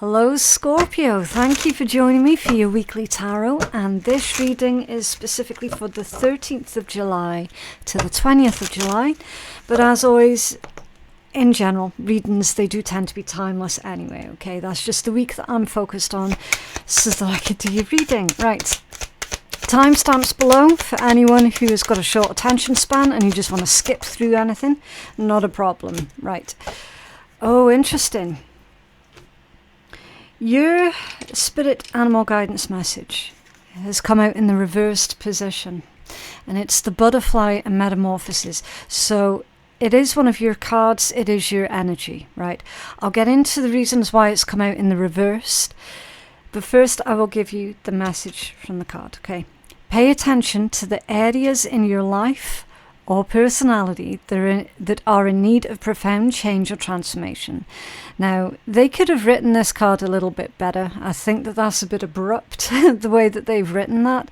Hello Scorpio, thank you for joining me for your weekly tarot, and this reading is specifically for the 13th of July to the 20th of July, but as always, in general, readings, they do tend to be timeless anyway, okay? That's just the week that I'm focused on so that I can do your reading. Right, timestamps below for anyone who has got a short attention span and you just want to skip through anything, not a problem. Right, oh, interesting. Your spirit animal guidance message has come out in the reversed position, and it's the butterfly and metamorphosis. So it is one of your cards, it is your energy, right? I'll get into the reasons why it's come out in the reversed, but first I will give you the message from the card, okay? Pay attention to the areas in your life or personality that are in need of profound change or transformation. Now, they could have written this card a little bit better. I think that that's a bit abrupt, the way that they've written that.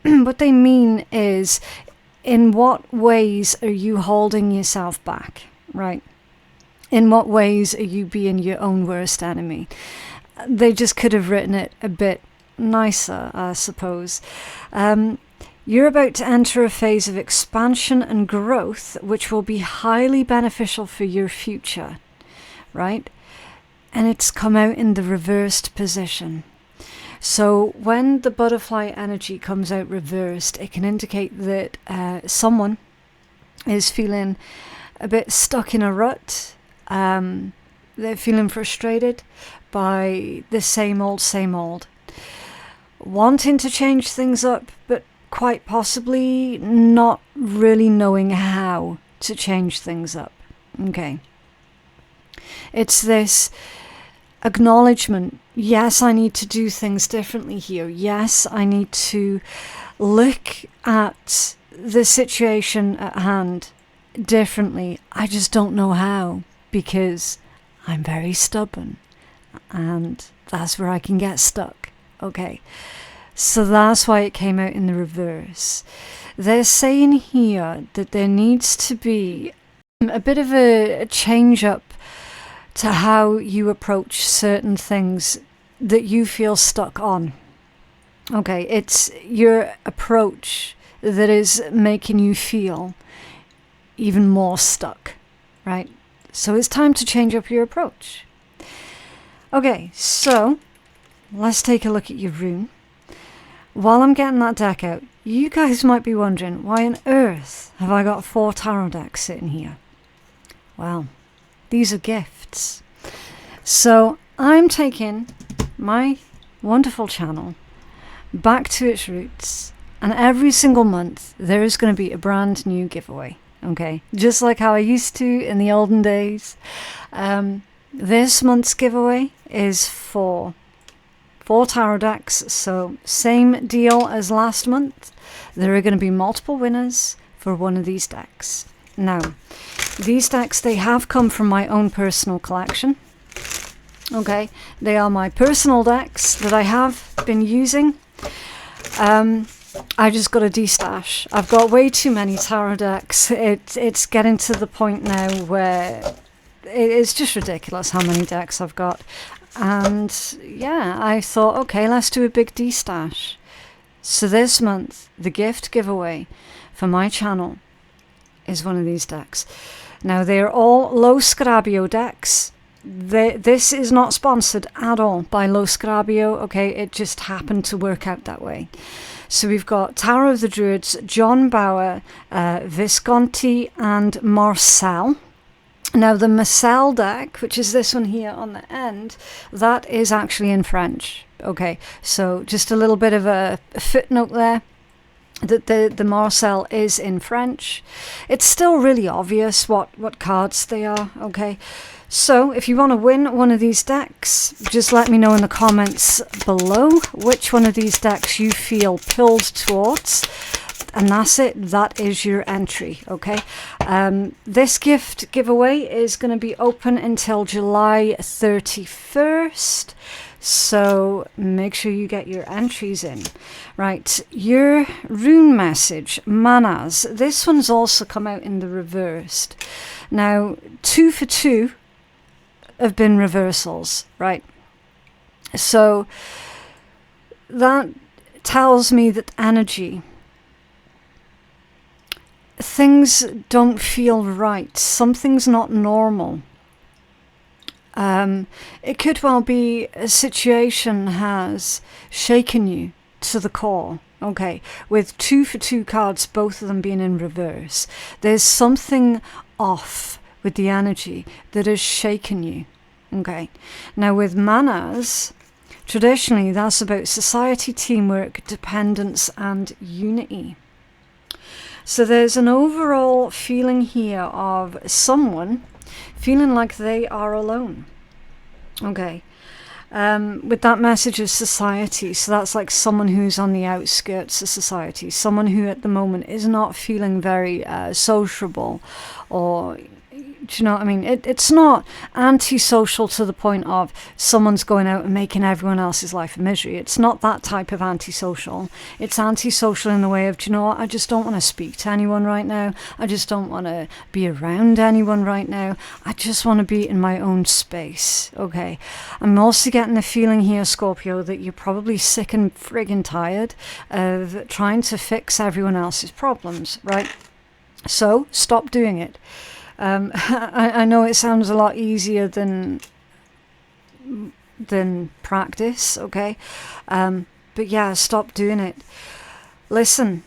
What they mean is, in what ways are you holding yourself back, right? In what ways are you being your own worst enemy? They just could have written it a bit nicer, I suppose. You're about to enter a phase of expansion and growth, which will be highly beneficial for your future, right? And it's come out in the reversed position. So when the butterfly energy comes out reversed, it can indicate that someone is feeling a bit stuck in a rut. They're feeling frustrated by the same old, wanting to change things up, but quite possibly not really knowing how to change things up. Okay. It's this acknowledgement. Yes, I need to do things differently here. Yes, I need to look at the situation at hand differently. I just don't know how, because I'm very stubborn and that's where I can get stuck. Okay. So that's why it came out in the reverse. They're saying here that there needs to be a bit of a change up to how you approach certain things that you feel stuck on. Okay, it's your approach that is making you feel even more stuck, right? So it's time to change up your approach. Okay, so let's take a look at your rune. While I'm getting that deck out, you guys might be wondering, why on earth have I got 4 tarot decks sitting here? Well, these are gifts. So I'm taking my wonderful channel back to its roots, and every single month there is going to be a brand new giveaway, okay? Just like how I used to in the olden days. This month's giveaway is for 4 tarot decks, so same deal as last month. There are going to be multiple winners for one of these decks. Now, these decks, they have come from my own personal collection. Okay, they are my personal decks that I have been using. I just got a destash. I've got way too many tarot decks. It's getting to the point now where it's just ridiculous how many decks I've got. And yeah, I thought, okay, let's do a big destash. So this month, the gift giveaway for my channel is one of these decks. Now, they're all Lo Scarabeo decks. This is not sponsored at all by Lo Scarabeo, okay? It just happened to work out that way. So we've got Tower of the Druids, John Bauer, Visconti, and Marcel. Now, the Marcel deck, which is this one here on the end, that is actually in French. Okay, so just a little bit of a footnote there, that the Marcel is in French. It's still really obvious what cards they are, okay? So if you want to win one of these decks, just let me know in the comments below which one of these decks you feel pulled towards. And that's it. That is your entry, okay? This gift giveaway is going to be open until July 31st. So make sure you get your entries in. Right, your rune message, manas. This one's also come out in the reversed. Now, 2 for 2 have been reversals, right? So that tells me that energy, things don't feel right. Something's not normal. It could well be a situation has shaken you to the core. Okay, with 2 for 2 cards, both of them being in reverse. There's something off with the energy that has shaken you. Okay, now with manas, traditionally that's about society, teamwork, dependence and unity. So there's an overall feeling here of someone feeling like they are alone. Okay. With that message of society, so that's like someone who's on the outskirts of society, someone who at the moment is not feeling very sociable, or do you know what I mean? It's not antisocial to the point of someone's going out and making everyone else's life a misery. It's not that type of antisocial. It's antisocial in the way of, do you know what? I just don't want to speak to anyone right now. I just don't want to be around anyone right now. I just want to be in my own space. Okay. I'm also getting the feeling here, Scorpio, that you're probably sick and friggin' tired of trying to fix everyone else's problems, right? So stop doing it. I know it sounds a lot easier than practice, okay? But yeah, stop doing it. Listen,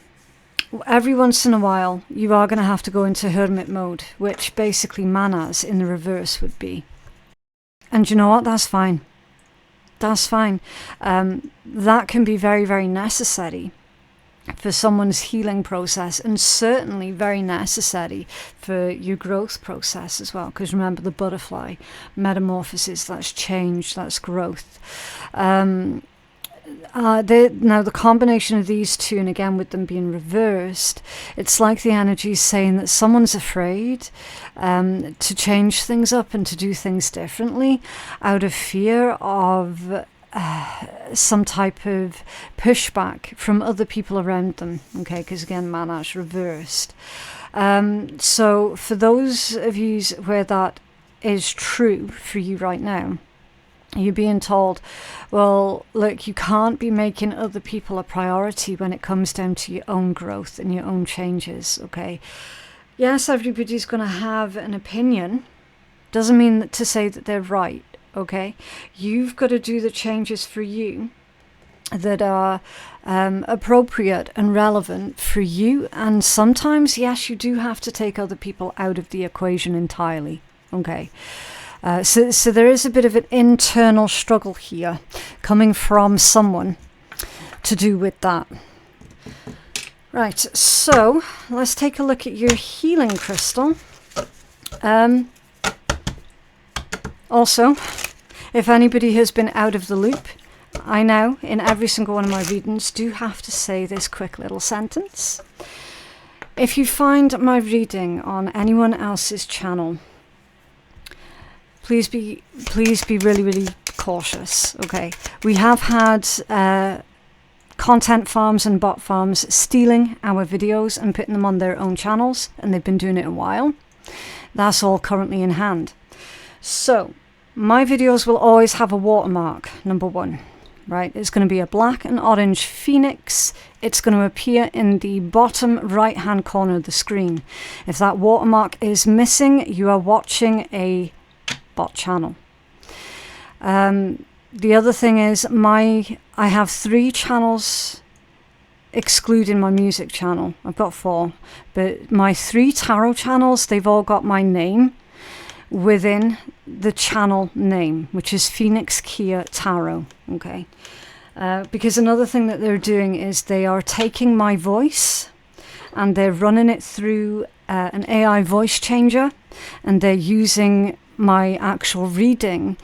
every once in a while, you are going to have to go into hermit mode, which basically manas in the reverse would be. And you know what? That's fine. That's fine. That can be very, very necessary for someone's healing process, and certainly very necessary for your growth process as well, because remember, the butterfly metamorphosis, that's change, that's growth. Now the combination of these two, and again with them being reversed, it's like the energy is saying that someone's afraid to change things up and to do things differently out of fear of some type of pushback from other people around them, okay, because again, mana's reversed. So for those of you where that is true for you right now, you're being told, well, look, you can't be making other people a priority when it comes down to your own growth and your own changes, okay? Yes, everybody's going to have an opinion. Doesn't mean to say that they're right. Okay, you've got to do the changes for you that are appropriate and relevant for you. And sometimes, yes, you do have to take other people out of the equation entirely. Okay, so there is a bit of an internal struggle here coming from someone to do with that. Right, so let's take a look at your healing crystal. Also, if anybody has been out of the loop, I now, in every single one of my readings, do have to say this quick little sentence. If you find my reading on anyone else's channel, please be really, really cautious, okay? We have had content farms and bot farms stealing our videos and putting them on their own channels, and they've been doing it a while. That's all currently in hand. So, my videos will always have a watermark, number one, right? It's going to be a black and orange phoenix. It's going to appear in the bottom right-hand corner of the screen. If that watermark is missing, you are watching a bot channel. The other thing is, I have 3 channels excluding my music channel. I've got 4, but my 3 tarot channels, they've all got my name within the channel name, which is Phoenix Keia Tarot, okay? Because another thing that they're doing is they are taking my voice and they're running it through an AI voice changer, and they're using my actual reading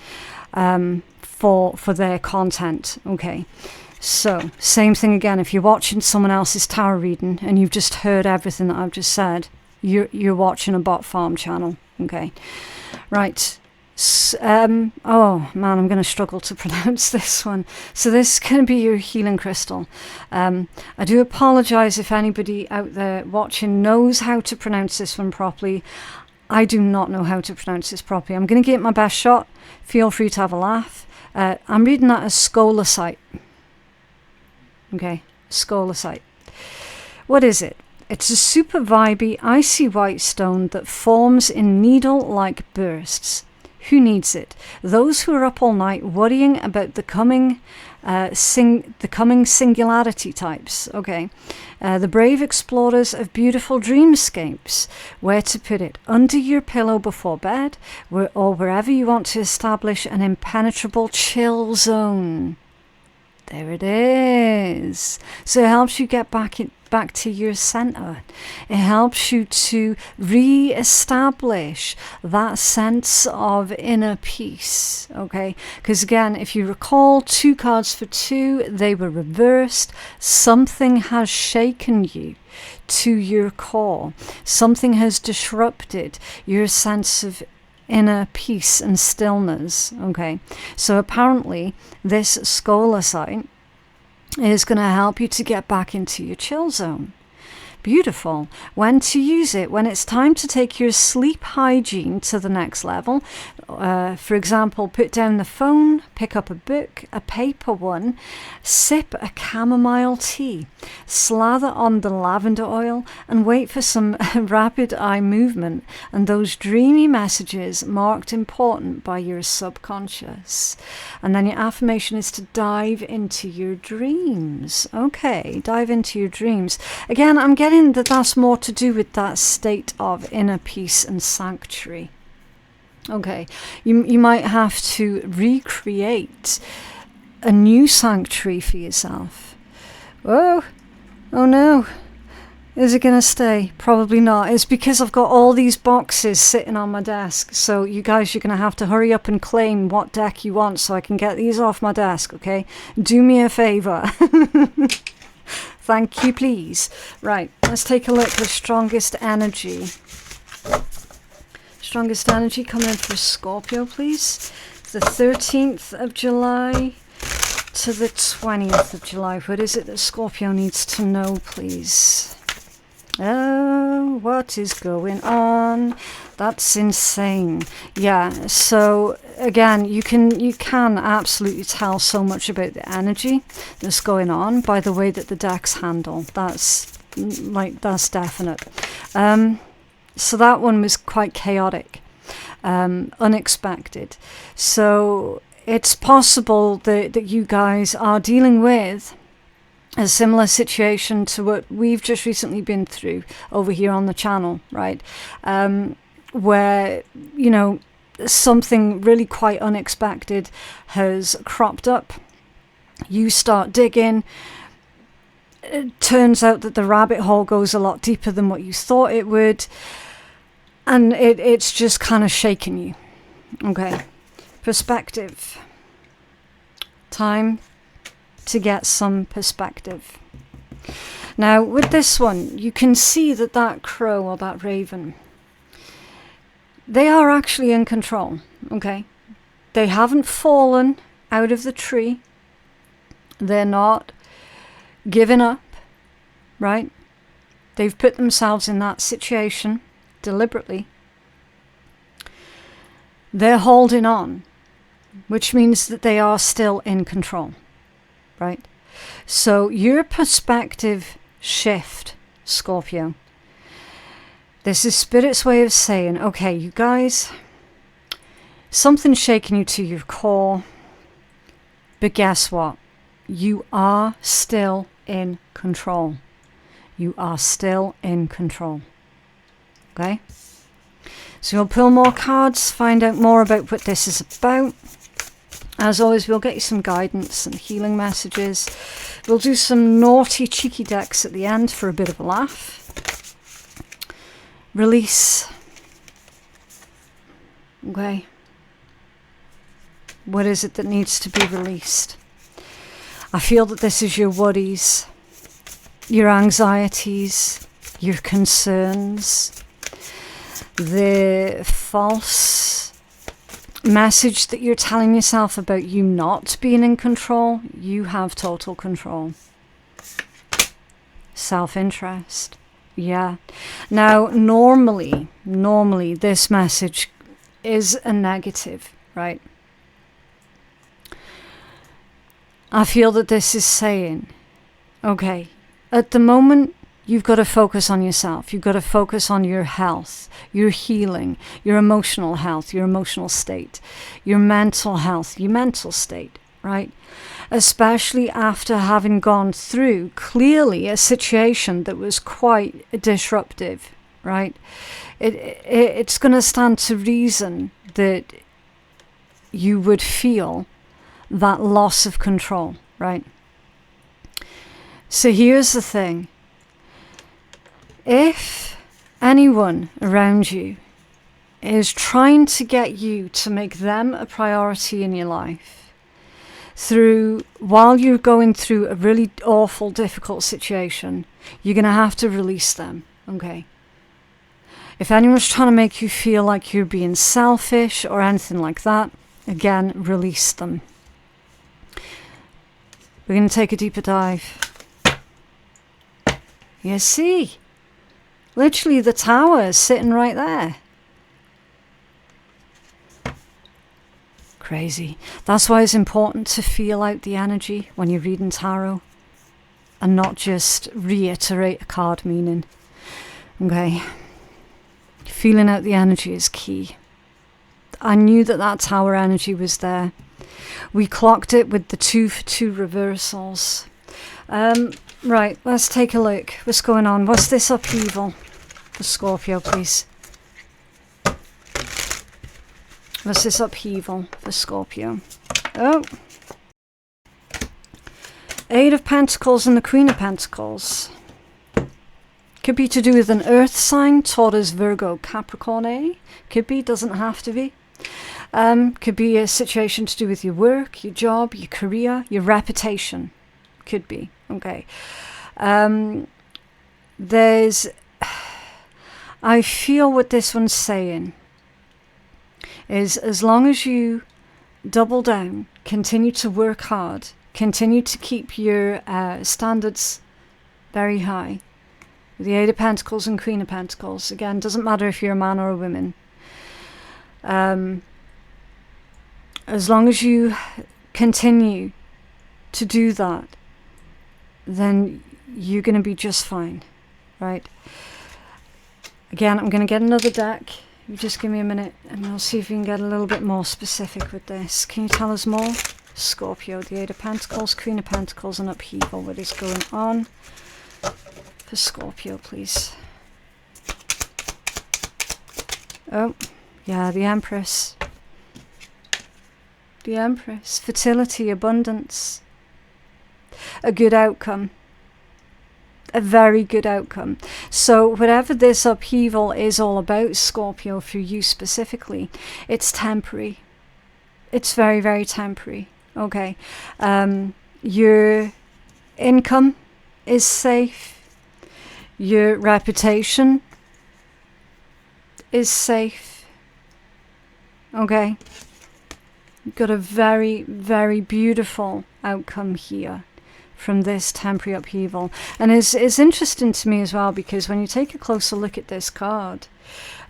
for their content, okay? So, same thing again, if you're watching someone else's tarot reading and you've just heard everything that I've just said, you're watching a bot farm channel, okay? Right. Oh man, I'm going to struggle to pronounce this one. So this can be your healing crystal. I do apologize if anybody out there watching knows how to pronounce this one properly. I do not know how to pronounce this properly. I'm going to give it my best shot. Feel free to have a laugh. I'm reading that as scolecite. Okay, scolecite. What is it? It's a super vibey, icy white stone that forms in needle-like bursts. Who needs it? Those who are up all night worrying about the coming singularity types. Okay, the brave explorers of beautiful dreamscapes. Where to put it? Under your pillow before bed, or wherever you want to establish an impenetrable chill zone. There it is. So it helps you get back to your center. It helps you to re-establish that sense of inner peace. Okay, because again, if you recall, 2 cards for 2, they were reversed. Something has shaken you to your core. Something has disrupted your sense of inner peace and stillness. Okay, so apparently this scolecite is going to help you to get back into your chill zone. Beautiful. When to use it? When it's time to take your sleep hygiene to the next level. For example, put down the phone, pick up a book, a paper one, sip a chamomile tea, slather on the lavender oil, and wait for some rapid eye movement and those dreamy messages marked important by your subconscious. And then your affirmation is to dive into your dreams. Okay, dive into your dreams. Again, I'm getting that's more to do with that state of inner peace and sanctuary. Okay, you might have to recreate a new sanctuary for yourself. Oh no. Is it going to stay? Probably not. It's because I've got all these boxes sitting on my desk. So you guys, you're going to have to hurry up and claim what deck you want so I can get these off my desk, okay? Do me a favor. Thank you, please. Right, let's take a look at the strongest energy. Strongest energy coming in for Scorpio, please. The 13th of July to the 20th of July. What is it that Scorpio needs to know, please? Oh, what is going on? That's insane. Yeah, so again, you can absolutely tell so much about the energy that's going on by the way that the decks handle. That's definite. So that one was quite chaotic, unexpected. So it's possible that you guys are dealing with a similar situation to what we've just recently been through over here on the channel, right? Where, you know, something really quite unexpected has cropped up. You start digging. It turns out that the rabbit hole goes a lot deeper than what you thought it would. And it's just kind of shaking you. Okay. Perspective. Time to get some perspective. Now, with this one, you can see that crow or that raven, they are actually in control, okay? They haven't fallen out of the tree. They're not giving up, right? They've put themselves in that situation deliberately. They're holding on, which means that they are still in control, right? So your perspective shift, Scorpio. This is Spirit's way of saying, okay, you guys, something's shaking you to your core, but guess what? You are still in control. You are still in control. Okay? So we'll pull more cards, find out more about what this is about. As always, we'll get you some guidance and healing messages. We'll do some naughty, cheeky decks at the end for a bit of a laugh. Release. Okay. What is it that needs to be released? I feel that this is your worries, your anxieties, your concerns, the false message that you're telling yourself about you not being in control. You have total control. Self-interest. Yeah. Now, normally this message is a negative, right? I feel that this is saying, okay, at the moment, you've got to focus on yourself. You've got to focus on your health, your healing, your emotional health, your emotional state, your mental health, your mental state, right? Especially after having gone through clearly a situation that was quite disruptive, right? It's going to stand to reason that you would feel that loss of control, right? So here's the thing. If anyone around you is trying to get you to make them a priority in your life while you're going through a really awful, difficult situation, you're going to have to release them, okay? If anyone's trying to make you feel like you're being selfish or anything like that, again, release them. We're going to take a deeper dive. You see? Literally the tower is sitting right there. Crazy. That's why it's important to feel out the energy when you're reading tarot and not just reiterate a card meaning. Okay. Feeling out the energy is key. I knew that tower energy was there. We clocked it with the 2 for 2 reversals. Right, let's take a look. What's going on? What's this upheaval for Scorpio, please? What's this upheaval for Scorpio? Oh. 8 of Pentacles and the Queen of Pentacles. Could be to do with an earth sign, Taurus, Virgo, Capricorn, eh? Could be, doesn't have to be. Could be a situation to do with your work, your job, your career, your reputation. Could be, okay. I feel what this one's saying is, as long as you double down, continue to work hard, continue to keep your standards very high. The 8 of Pentacles and Queen of Pentacles. Again, doesn't matter if you're a man or a woman. As long as you continue to do that, then you're going to be just fine, right? Again, I'm going to get another deck. You just give me a minute and we'll see if we can get a little bit more specific with this. Can you tell us more? Scorpio, the 8 of Pentacles, Queen of Pentacles, and upheaval. What is going on for Scorpio, please? Oh, yeah, the Empress. The Empress. Fertility, abundance. A good outcome. A very good outcome. So whatever this upheaval is all about, Scorpio, for you specifically, it's temporary. It's very, very temporary. Okay. Your income is safe. Your reputation is safe. Okay. You've got a very, very beautiful outcome here from this temporary upheaval. And it's interesting to me as well, because when you take a closer look at this card,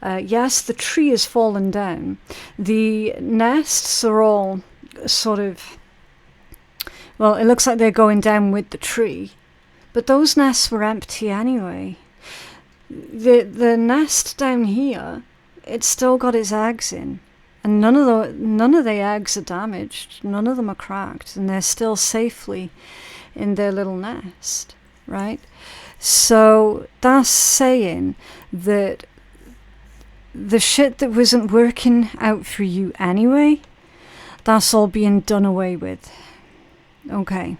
yes, the tree has fallen down. The nests are all sort of, well, it looks like they're going down with the tree, but those nests were empty anyway. The nest down here, it's still got its eggs in, and none of the eggs are damaged, none of them are cracked, and they're still safely in their little nest, right? So that's saying that the shit that wasn't working out for you anyway, that's all being done away with. Okay.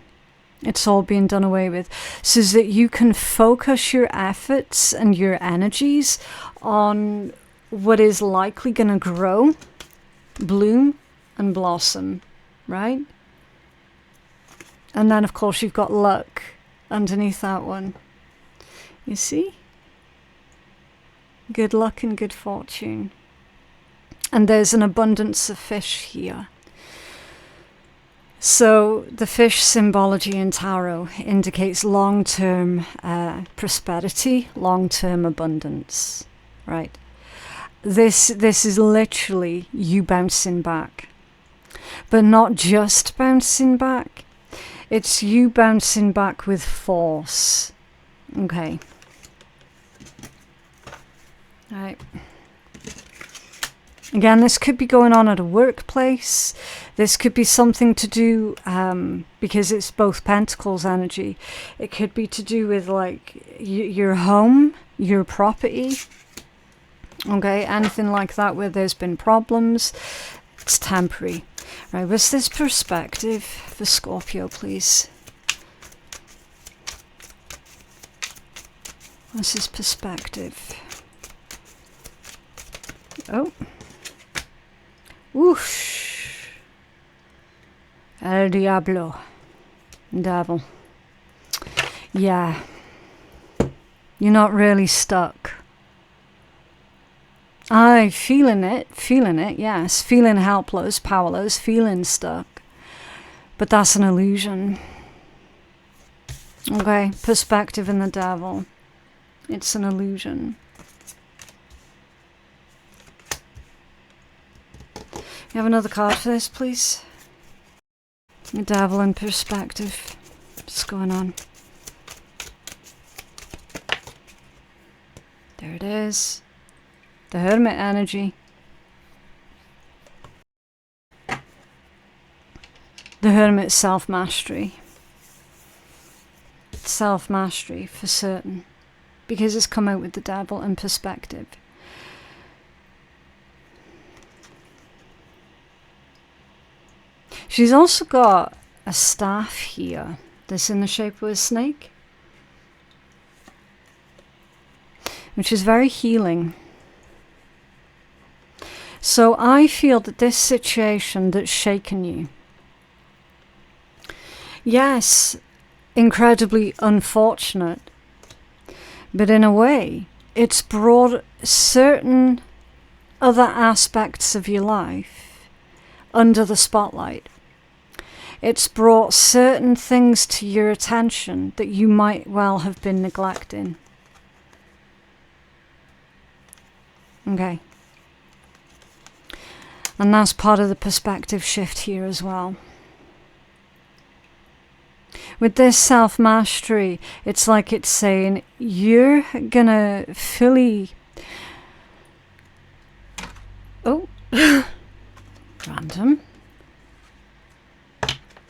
It's all being done away with, so that you can focus your efforts and your energies on what is likely going to grow, bloom, and blossom, right? And then, of course, you've got luck underneath that one. You see? Good luck and good fortune. And there's an abundance of fish here. So the fish symbology in tarot indicates long-term prosperity, long-term abundance, right? This is literally you bouncing back. But not just bouncing back. It's you bouncing back with force. Okay. Right. Again, this could be going on at a workplace. This could be something to do, because it's both Pentacles energy. It could be to do with like your home, your property. Okay, anything like that where there's been problems. It's temporary. Right, what's this perspective for Scorpio, please? What's this perspective? Oh. Whoosh. El Diablo. Devil. Yeah. You're not really stuck. Feeling it, yes. Feeling helpless, powerless, feeling stuck. But that's an illusion. Okay, perspective in the devil. It's an illusion. You have another card for this, please? The devil in perspective. What's going on? There it is. The Hermit energy. The Hermit self-mastery. Self-mastery for certain. Because it's come out with the devil in perspective. She's also got a staff here that's in the shape of a snake, which is very healing. So I feel that this situation that's shaken you, yes, incredibly unfortunate, but in a way, it's brought certain other aspects of your life under the spotlight. It's brought certain things to your attention that you might well have been neglecting. Okay. And that's part of the perspective shift here as well. With this self-mastery, it's like it's saying, you're gonna fully... Oh, random.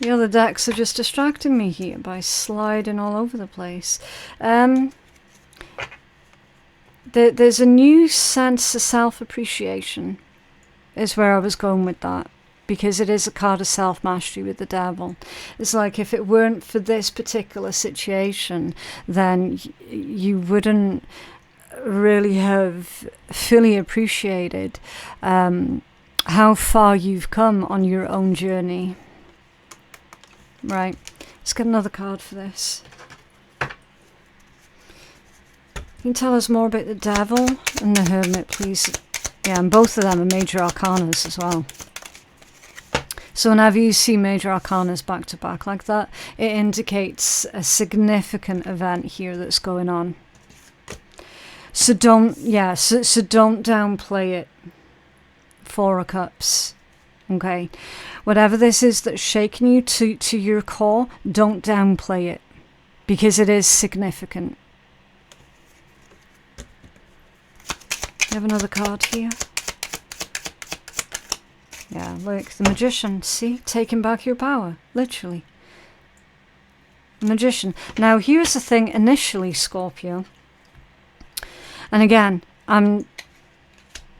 The other decks are just distracting me here by sliding all over the place. There's a new sense of self-appreciation is where I was going with that. Because it is a card of self-mastery with the devil. It's like if it weren't for this particular situation, then you wouldn't really have fully appreciated how far you've come on your own journey. Right, let's get another card for this. Can you tell us more about the devil and the hermit, please? Yeah, and both of them are major arcanas as well. So whenever you see major arcanas back to back like that, it indicates a significant event here that's going on. So don't, so don't downplay it. Four of Cups. Okay. Whatever this is that's shaking you to your core, don't downplay it. Because it is significant. You have another card here. Yeah, look, the Magician, see? Taking back your power, literally. The Magician. Now, here's the thing, initially, Scorpio. And again, I'm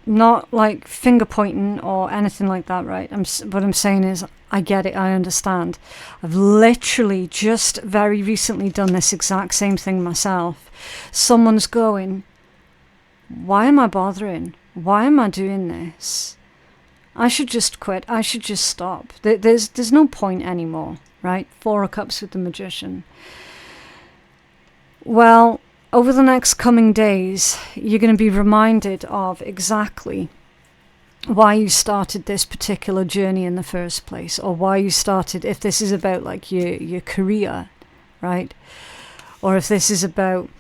not like finger pointing or anything like that, right? What I'm saying is, I get it, I understand. I've literally just very recently done this exact same thing myself. Someone's going, why am I bothering? Why am I doing this? I should just quit. I should just stop. There's no point anymore, right? Four of Cups with the Magician. Well, over the next coming days, you're going to be reminded of exactly why you started this particular journey in the first place, or why you started, if this is about like your career, right? Or if this is about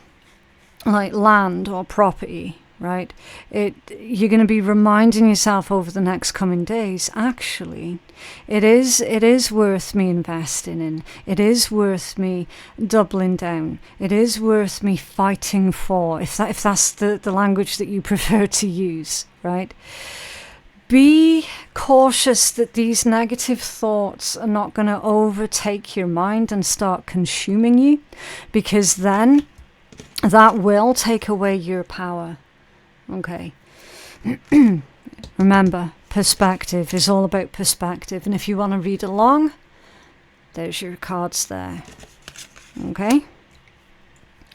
like land or property, right? You're going to be reminding yourself over the next coming days, actually, it is worth me investing in. It is worth me doubling down. It is worth me fighting for, if that's the language that you prefer to use, right? Be cautious that these negative thoughts are not going to overtake your mind and start consuming you, because then that will take away your power. Okay. Remember, perspective is all about perspective. And if you want to read along, there's your cards there. Okay?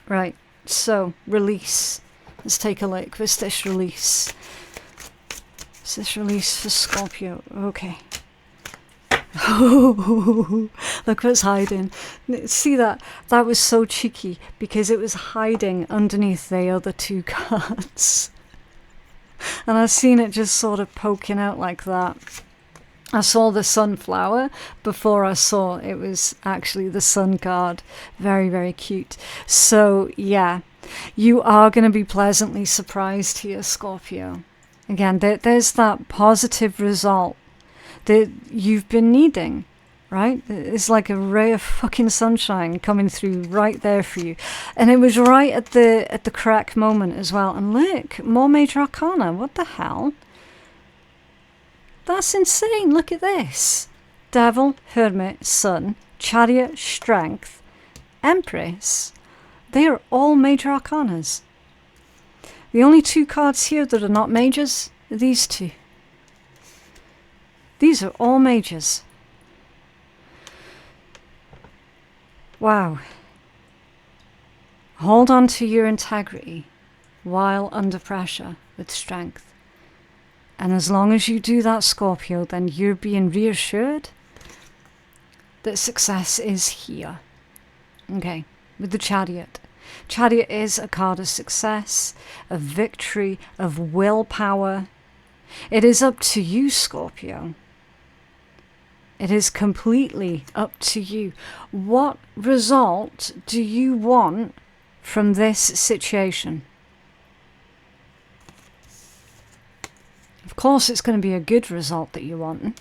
Right. So, release. Let's take a look. What's this release? What's this release for Scorpio? Okay. Oh, look what's hiding. See that? That was so cheeky because it was hiding underneath the other two cards. And I've seen it just sort of poking out like that. I saw the sunflower before I saw it was actually the sun card. Very, very cute. So, yeah, you are going to be pleasantly surprised here, Scorpio. Again, there's that positive result that you've been needing, right? It's like a ray of fucking sunshine coming through right there for you. And it was right at the correct moment as well. And look, more major arcana. What the hell? That's insane. Look at this. Devil, Hermit, Sun, Chariot, Strength, Empress. They are all major arcanas. The only two cards here that are not majors are these two. These are all majors. Wow. Hold on to your integrity while under pressure with strength. And as long as you do that, Scorpio, then you're being reassured that success is here. Okay, with the Chariot. Chariot is a card of success, of victory, of willpower. It is up to you, Scorpio. It is completely up to you. What result do you want from this situation? Of course, it's going to be a good result that you want.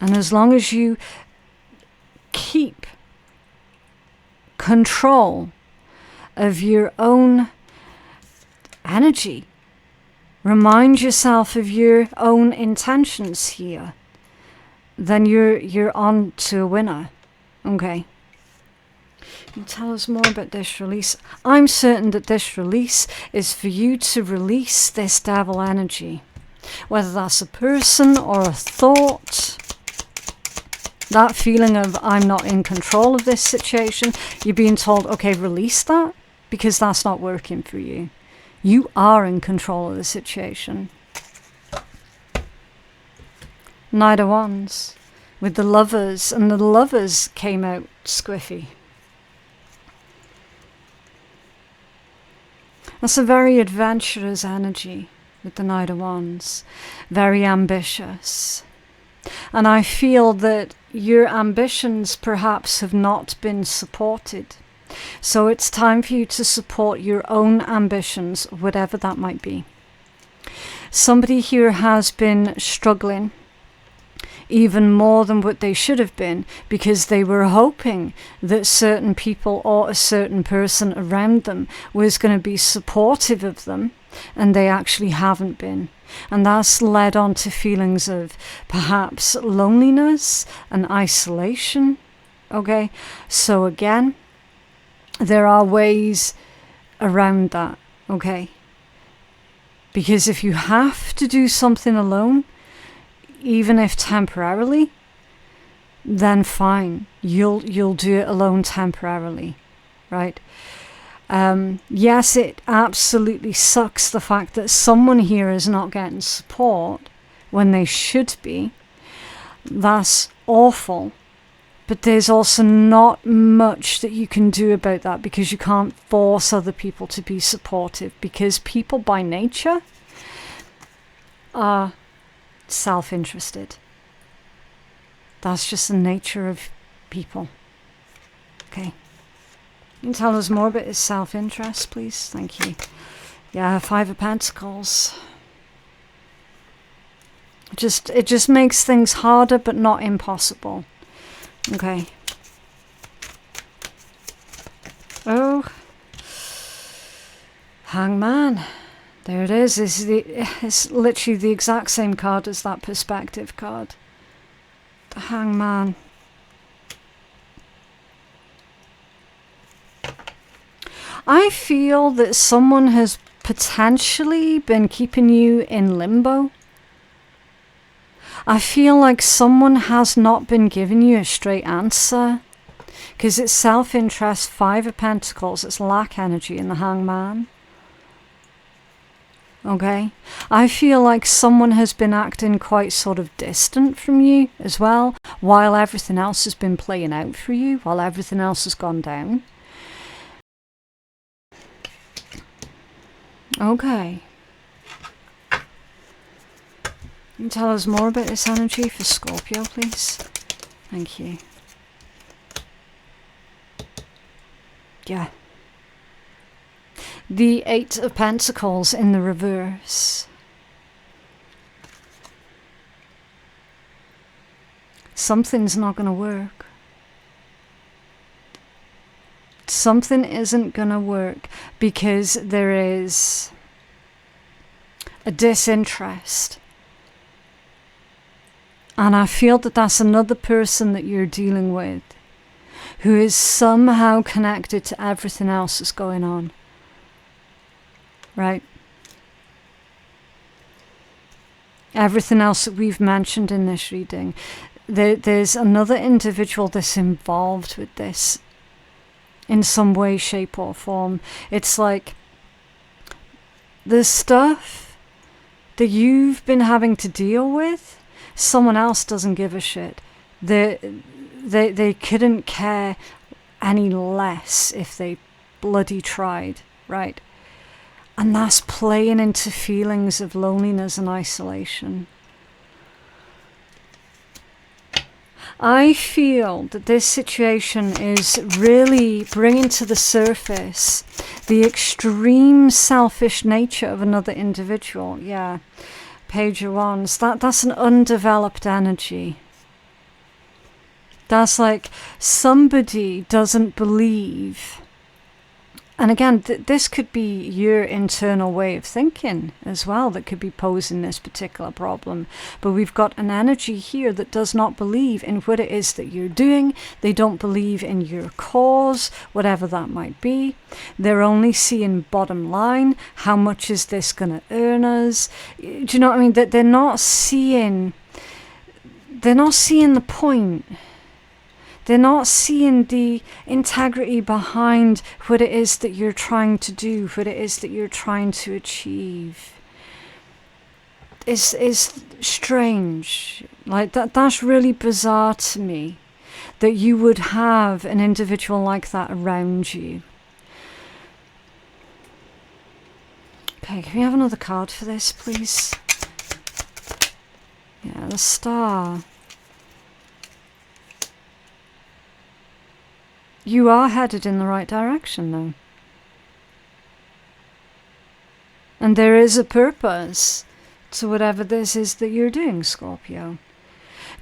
And as long as you keep control of your own energy, remind yourself of your own intentions here, then you're on to a winner. Okay. Can you tell us more about this release? I'm certain that this release is for you to release this devil energy. Whether that's a person or a thought. That feeling of I'm not in control of this situation. You're being told, okay, release that because that's not working for you. You are in control of the situation. Knight of Wands with the Lovers, and the Lovers came out squiffy. That's a very adventurous energy with the Knight of Wands, very ambitious. And I feel that your ambitions perhaps have not been supported. So it's time for you to support your own ambitions, whatever that might be. Somebody here has been struggling even more than what they should have been because they were hoping that certain people or a certain person around them was going to be supportive of them, and they actually haven't been. And that's led on to feelings of perhaps loneliness and isolation. Okay, so again, there are ways around that. Okay, because if you have to do something alone, even if temporarily, then fine, you'll do it alone temporarily, right? Yes, it absolutely sucks the fact that someone here is not getting support when they should be. That's awful. But there's also not much that you can do about that because you can't force other people to be supportive, because people by nature are self-interested. That's just the nature of people. Okay. Can you tell us more about his self-interest, please? Thank you. Yeah, Five of Pentacles. It just makes things harder, but not impossible. Okay. Oh. Hangman. There it is. It's literally the exact same card as that perspective card. The Hangman. I feel that someone has potentially been keeping you in limbo. I feel like someone has not been giving you a straight answer. Because it's self-interest, Five of Pentacles, it's lack energy in the Hangman. Okay? I feel like someone has been acting quite sort of distant from you as well, while everything else has been playing out for you, while everything else has gone down. Okay. Can you tell us more about this energy for Scorpio, please? Thank you. Yeah. The Eight of Pentacles in the reverse. Something's not going to work. Something isn't going to work because there is a disinterest. And I feel that that's another person that you're dealing with who is somehow connected to everything else that's going on. Right? Everything else that we've mentioned in this reading. There's another individual that's involved with this in some way, shape or form. It's like the stuff that you've been having to deal with, someone else doesn't give a shit. They couldn't care any less if they bloody tried, right? And that's playing into feelings of loneliness and isolation. I feel that this situation is really bringing to the surface the extreme selfish nature of another individual. Yeah, Page of Wands. That's an undeveloped energy. That's like somebody doesn't believe. And again, this could be your internal way of thinking as well that could be posing this particular problem. But we've got an energy here that does not believe in what it is that you're doing. They don't believe in your cause, whatever that might be. They're only seeing bottom line. How much is this going to earn us? Do you know what I mean? That they're not seeing the point. They're not seeing the integrity behind what it is that you're trying to do, what it is that you're trying to achieve. It's strange. Like that's really bizarre to me, that you would have an individual like that around you. Okay, can we have another card for this, please? Yeah, the Star. You are headed in the right direction, though. And there is a purpose to whatever this is that you're doing, Scorpio.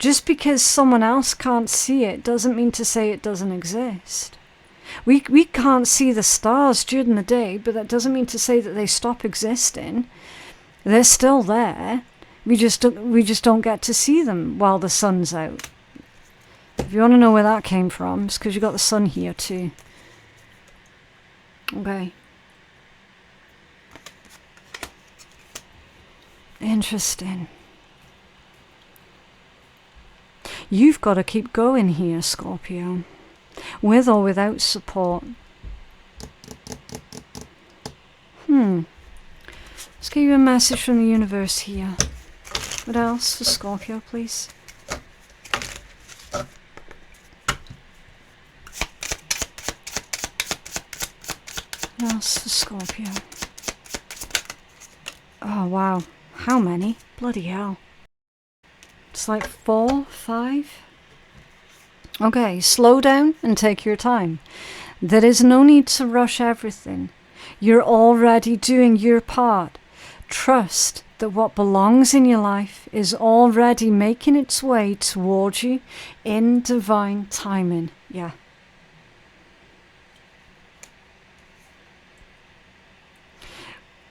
Just because someone else can't see it doesn't mean to say it doesn't exist. We can't see the stars during the day, but that doesn't mean to say that they stop existing. They're still there. We just don't get to see them while the sun's out. If you want to know where that came from, it's because you got the sun here too. Okay. Interesting. You've got to keep going here, Scorpio. With or without support. Let's give you a message from the universe here. What else for Scorpio, please? What else for Scorpio? Oh wow, how many? Bloody hell. It's like 4, 5. Okay, slow down and take your time. There is no need to rush everything. You're already doing your part. Trust that what belongs in your life is already making its way towards you in divine timing. Yeah.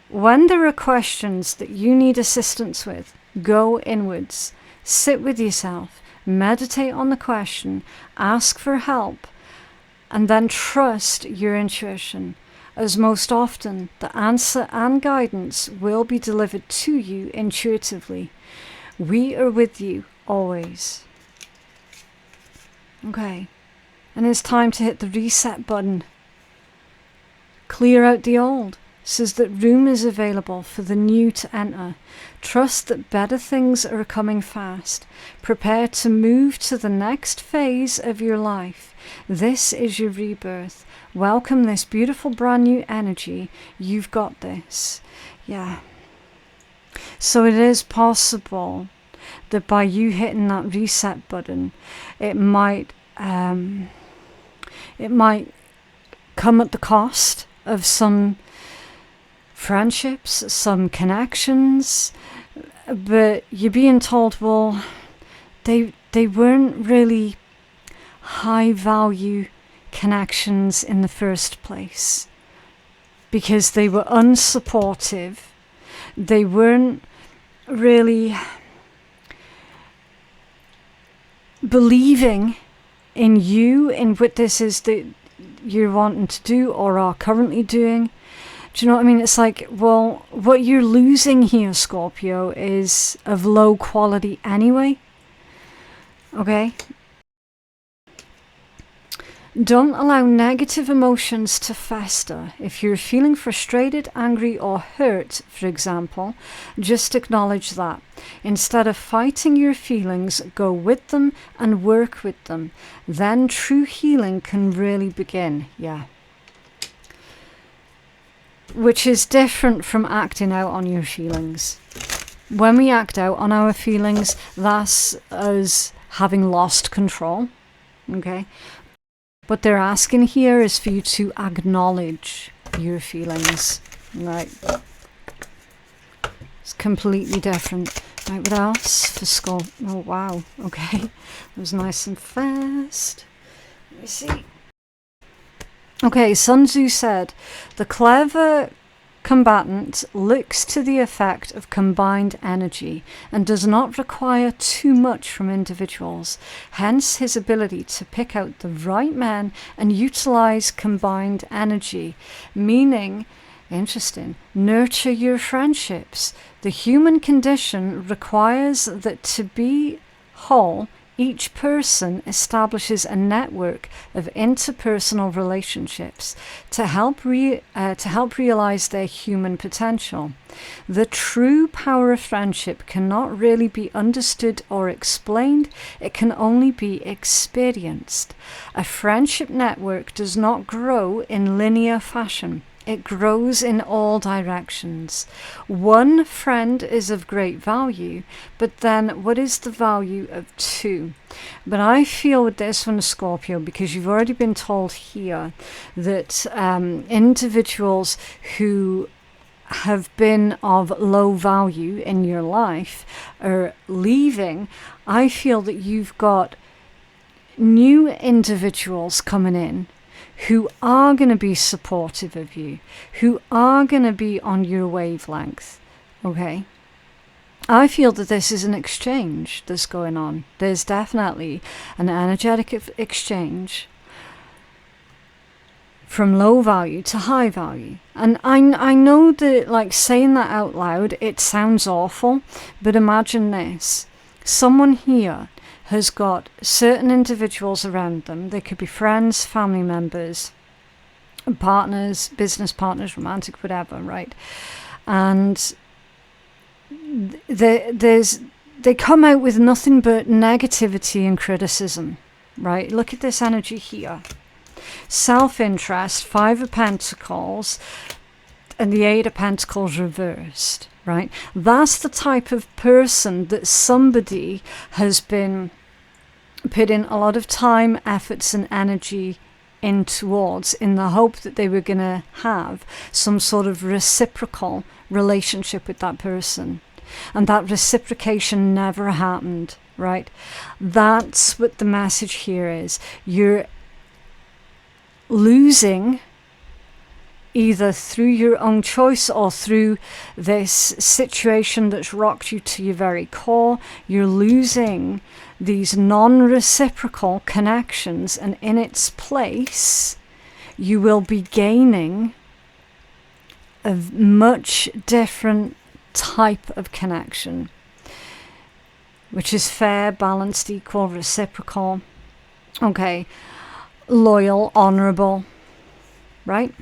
When there are questions that you need assistance with, go inwards, sit with yourself, meditate on the question, ask for help, and then trust your intuition, as most often the answer and guidance will be delivered to you intuitively. We are with you always. Okay, and it's time to hit the reset button. Clear out the old, so that room is available for the new to enter. Trust that better things are coming fast. Prepare to move to the next phase of your life. This is your rebirth. Welcome this beautiful brand new energy. You've got this. Yeah. So it is possible that by you hitting that reset button, it might come at the cost of some friendships, some connections, but you're being told, well, they weren't really high value connections in the first place because they were unsupportive. They weren't really believing in you, in what this is that you're wanting to do or are currently doing. Do you know what I mean? It's like, well, what you're losing here, Scorpio, is of low quality anyway. Okay? Don't allow negative emotions to fester. If you're feeling frustrated, angry, or hurt, for example, just acknowledge that. Instead of fighting your feelings, go with them and work with them. Then true healing can really begin. Yeah. Which is different from acting out on your feelings. When we act out on our feelings, that's us having lost control. Okay? What they're asking here is for you to acknowledge your feelings. Right? It's completely different. Right, what else? For skull. Oh, wow. Okay. That was nice and fast. Let me see. Okay, Sun Tzu said, the clever combatant looks to the effect of combined energy and does not require too much from individuals. Hence his ability to pick out the right men and utilize combined energy. Meaning, interesting, nurture your friendships. The human condition requires that to be whole, each person establishes a network of interpersonal relationships to help realize their human potential. The true power of friendship cannot really be understood or explained. It can only be experienced. A friendship network does not grow in linear fashion. It grows in all directions. One friend is of great value, but then what is the value of two? But I feel with this one, Scorpio, because you've already been told here that individuals who have been of low value in your life are leaving. I feel that you've got new individuals coming in who are going to be supportive of you, who are going to be on your wavelength, okay? I feel that this is an exchange that's going on. There's definitely an energetic exchange from low value to high value. And I know that, like, saying that out loud, it sounds awful, but imagine this. Someone here has got certain individuals around them. They could be friends, family members, partners, business partners, romantic, whatever, right? And they come out with nothing but negativity and criticism, right? Look at this energy here. Self-interest, 5 of Pentacles, and the 8 of Pentacles reversed, right? That's the type of person that somebody has been putting a lot of time, efforts, and energy in towards, in the hope that they were going to have some sort of reciprocal relationship with that person. And that reciprocation never happened, right? That's what the message here is. You're losing, either through your own choice or through this situation that's rocked you to your very core, you're losing these non-reciprocal connections, and in its place, you will be gaining a much different type of connection, which is fair, balanced, equal, reciprocal, okay, loyal, honorable, right?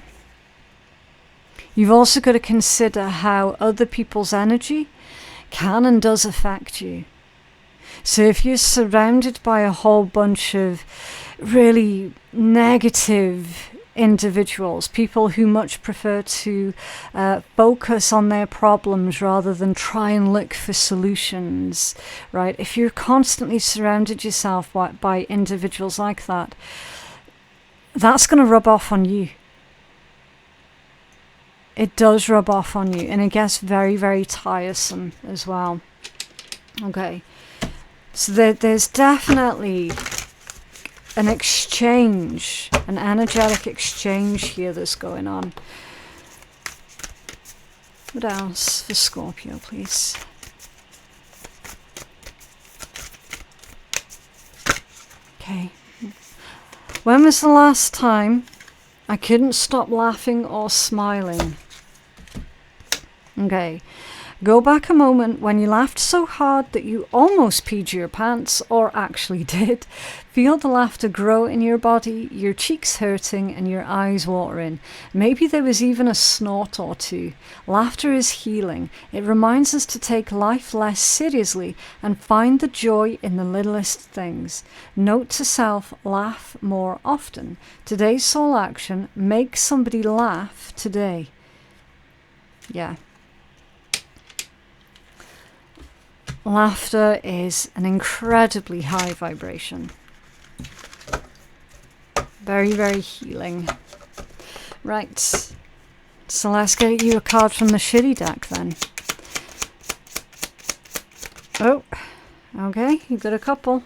You've also got to consider how other people's energy can and does affect you. So if you're surrounded by a whole bunch of really negative individuals, people who much prefer to focus on their problems rather than try and look for solutions, right? If you're constantly surrounded yourself by individuals like that, that's going to rub off on you. It does rub off on you, and it gets very, very tiresome as well. Okay, so there's definitely an exchange, an energetic exchange here that's going on. What else for Scorpio, please? Okay. When was the last time I couldn't stop laughing or smiling? Okay. Go back a moment when you laughed so hard that you almost peed your pants, or actually did. Feel the laughter grow in your body, your cheeks hurting and your eyes watering. Maybe there was even a snort or two. Laughter is healing. It reminds us to take life less seriously and find the joy in the littlest things. Note to self, laugh more often. Today's soul action, make somebody laugh today. Yeah. Laughter is an incredibly high vibration. Very, very healing. Right. So let's get you a card from the shitty deck then. Oh, okay, you've got a couple.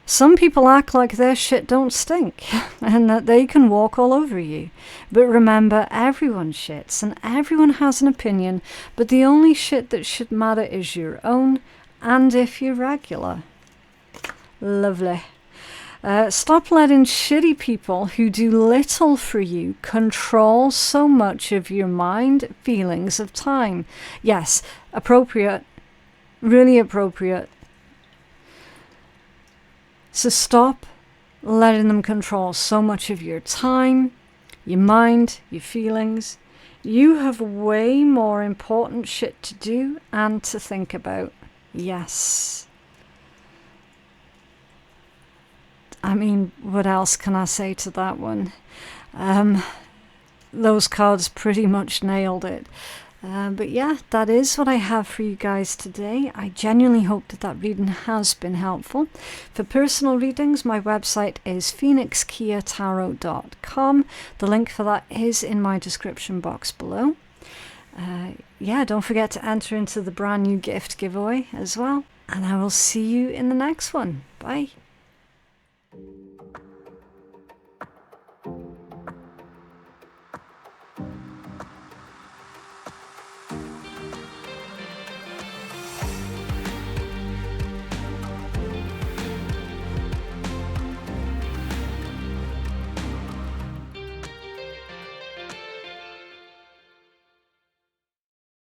Some people act like their shit don't stink and that they can walk all over you. But remember, everyone shits and everyone has an opinion, but the only shit that should matter is your own, and if you're regular. Lovely. Stop letting shitty people who do little for you control so much of your mind, feelings, of time. Yes, appropriate. Really appropriate. So stop letting them control so much of your time, your mind, your feelings. You have way more important shit to do and to think about. Yes. I mean, what else can I say to that one? Those cards pretty much nailed it. But yeah, that is what I have for you guys today. I genuinely hope that reading has been helpful. For personal readings, my website is phoenixkeiatarot.com. The link for that is in my description box below. Yeah, don't forget to enter into the brand new gift giveaway as well. And I will see you in the next one. Bye.